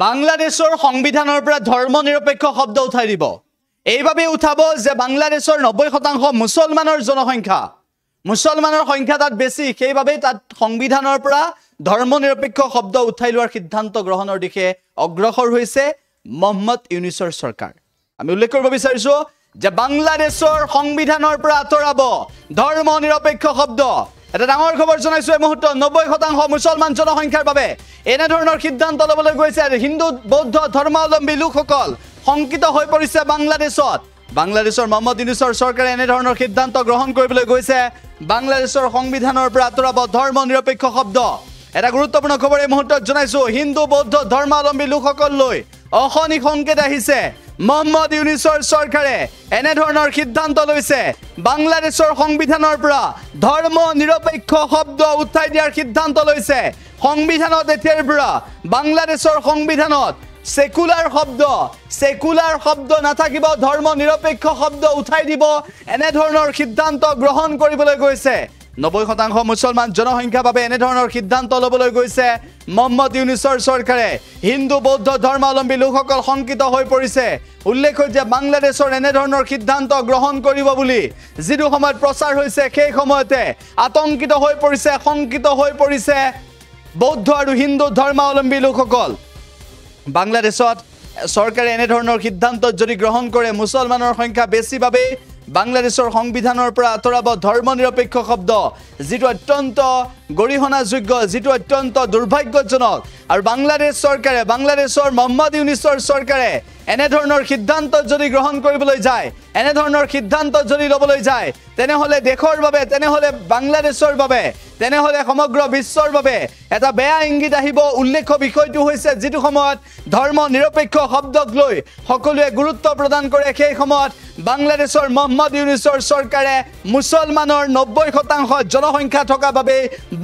বাংলাদেশৰ সংবিধানৰ পৰা ধৰ্মনিৰপেক্ষ শব্দ উঠাই দিব এইভাবে উঠাব যে বাংলাদেশৰ 90% মুছলমানৰ জনসংখ্যা মুছলমানৰ সংখ্যা তাত বেছি সেইভাবে তাত সংবিধানৰ পৰা ধৰ্মনিৰপেক্ষ শব্দ উঠাই লোৱাৰ সিদ্ধান্ত গ্ৰহণৰ দিশে অগ্ৰসৰ হৈছে মোহাম্মদ ইউনুছৰ চৰকাৰ আমি উল্লেখ কৰিব বিচাৰিছো যে বাংলাদেশৰ সংবিধানৰ পৰা আতৰাব ধৰ্মনিৰপেক্ষ শব্দ এটা ডাঙৰ খবৰ জনাইছো এই মুহূৰ্তত 90% মুছলমান জনসংখ্যাৰ বাবে এনে ধৰণৰ সিদ্ধান্ত লবলৈ গৈছে হিন্দু বৌদ্ধ ধৰ্মাৱলম্বী লোকসকল সংকিত হৈ পৰিছে বাংলাদেশৰ মোহাম্মদ ইউনুছৰ চৰকাৰে এনে ধৰণৰ সিদ্ধান্ত গ্ৰহণ কৰিবলৈ গৈছে বাংলাদেশৰ সংবিধানৰ পৰা আতৰাব ধৰ্মনিৰপেক্ষ শব্দ এটা গুৰুত্বপূৰ্ণ খবৰ এই মুহূৰ্তত জনাইছো হিন্দু বৌদ্ধ ধৰ্মাৱলম্বী লোকসকললৈ অখনি সংকেত আহিছে মোহাম্মদ ইউনুছৰ চৰকাৰে এনে ধৰণৰ সিদ্ধান্ত লৈছে বাংলাদেশৰ সংবিধানৰ পৰা ধৰ্মনিৰপেক্ষ শব্দ উঠাই দিয়াৰ সিদ্ধান্ত লৈছে সংবিধানত এতিয়াৰ পৰা বাংলাদেশৰ সংবিধানত সেকুলাৰ শব্দ নাথাকিব ধৰ্মনিৰপেক্ষ শব্দ উঠাই দিব এনে ধৰণৰ সিদ্ধান্ত গ্ৰহণ কৰিবলৈ গৈছে 90% মুছলমান জনসংখ্যা বাবে এনে ধৰণৰ সিদ্ধান্ত লবলৈ গৈছে মোহাম্মদ ইউনুছৰ চৰকাৰে হিন্দু বৌদ্ধ ধৰ্মাৱলম্বী লোকসকল সংকিত হৈ পৰিছে উল্লেখ যে বাংলাদেশৰ এনে ধৰণৰ সিদ্ধান্ত গ্ৰহণ কৰিব বুলি যিটো সময়ত প্ৰচাৰ হৈছে সেই সময়তে আতংকিত হৈ পৰিছে সংকিত হৈ পৰিছে বৌদ্ধ আৰু হিন্দু ধৰ্মাৱলম্বী লোকসকল বাংলাদেশত চৰকাৰে এনে ধৰণৰ সিদ্ধান্ত যদি গ্ৰহণ কৰে মুছলমানৰ সংখ্যা বেছি বাবে বাংলাদেশৰ সংবিধানৰ পৰা আতৰাব ধৰ্মনিৰপেক্ষ শব্দ যেটো অত্যন্ত গৰিহণাযোগ্য যেটো অত্যন্ত দুৰ্ভাগ্যজনক আৰু বাংলাদেশ চৰকাৰে বাংলাদেশৰ মোহাম্মদ ইউনুছৰ চৰকাৰে এনে ধৰণৰ সিদ্ধান্ত যদি গ্ৰহণ কৰিবলৈ যায় এনে ধৰণৰ সিদ্ধান্ত যদি লবলৈ যায় তেনেহলে দেশৰ বাবে তেনেহলে বাংলাদেশৰ বাবে তেনেহলে সমগ্ৰ বিশ্বৰ বাবে এটা বেয়া ইংগিত আহিব উল্লেখ্য বিষয়টো হৈছে যেটো সময়ত ধৰ্মনিৰপেক্ষ শব্দক লৈ সকলোৱে গুৰুত্ব প্ৰদান কৰে সেই সময়ত বাংলাদেশৰ মোহাম্মদ ইউনুছৰ চৰকাৰে মুছলমানৰ 90% জনসংখ্যা থকা বাবে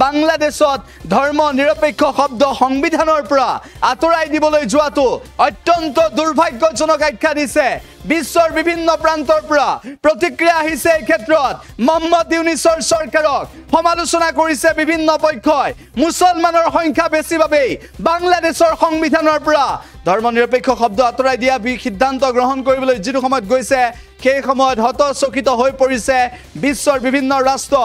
বাংলাদেশত ধৰ্মনিৰপেক্ষ শব্দ সংবিধানৰ পৰা আতৰাই দিবলৈ যোৱাটো অত্যন্ত দুৰ্ভাগ্যজনক আখ্যা দিছে বিশ্বৰ বিভিন্ন প্ৰান্তৰ পৰা প্ৰতিক্ৰিয়া আহিছে এই ক্ষেত্ৰত মোহাম্মদ ইউনুছৰ চৰকাৰক সমালোচনা কৰিছে বিভিন্ন পক্ষই মুছলমানৰ সংখ্যা বেছি বাবে বাংলাদেশৰ সংবিধানৰ পৰা ধৰ্মনিৰপেক্ষ শব্দ আতৰাই দিয়া সিদ্ধান্ত গ্ৰহণ কৰিবলৈ যিটো সময়ত গৈছে সেই সময়ত হতচকিত হৈ পৰিছে বিশ্বৰ বিভিন্ন ৰাষ্ট্ৰ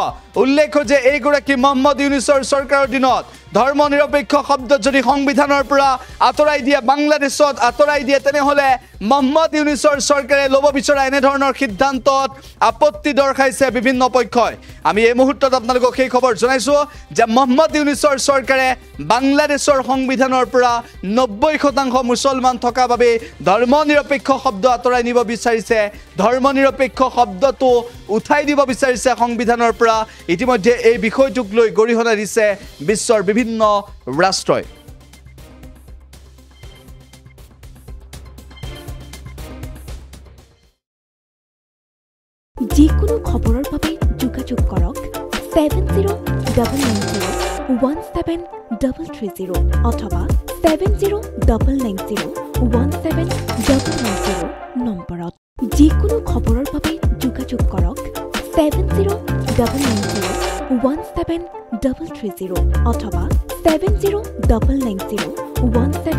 উল্লেখ যে এইগৰাকী মোহাম্মদ ইউনুছৰ চৰকাৰৰ দিনত ধৰ্মনিৰপেক্ষ শব্দ যদি সংবিধানৰ পৰা আতৰাই দিয়ে বাংলাদেশত আতৰাই দিয়ে তেনেহলে মোহাম্মদ ইউনুছৰ চৰকাৰে লব বিচৰা এনে ধৰণৰ সিদ্ধান্তত আপত্তি দৰ্শাইছে বিভিন্ন পক্ষই আমি এই মুহূৰ্তত আপোনালোকক সেই খবৰ জনাইছো যে মোহাম্মদ ইউনুছৰ চৰকাৰে বাংলাদেশৰ সংবিধানৰ পৰা 90% মুছলমান থকা বাবে ধৰ্মনিৰপেক্ষ শব্দ আতৰাই নিব বিচাৰিছে ধৰ্মনিৰপেক্ষ শব্দটো উঠাই দিব বিচাৰিছে সংবিধানৰ পৰা ইতিমধ্যে এই বিষয়টোক লৈ গৰিহণা দিছে বিশ্বৰ বিভিন্ন ৰাষ্ট্ৰই যিকোনো খবৰৰ বাবে যোগাযোগ কৰক 7099017330 অথবা 7099017390 নম্বৰত যিকোনো খবৰৰ বাবে যোগাযোগ কৰক 7099017330 অথবা 70990173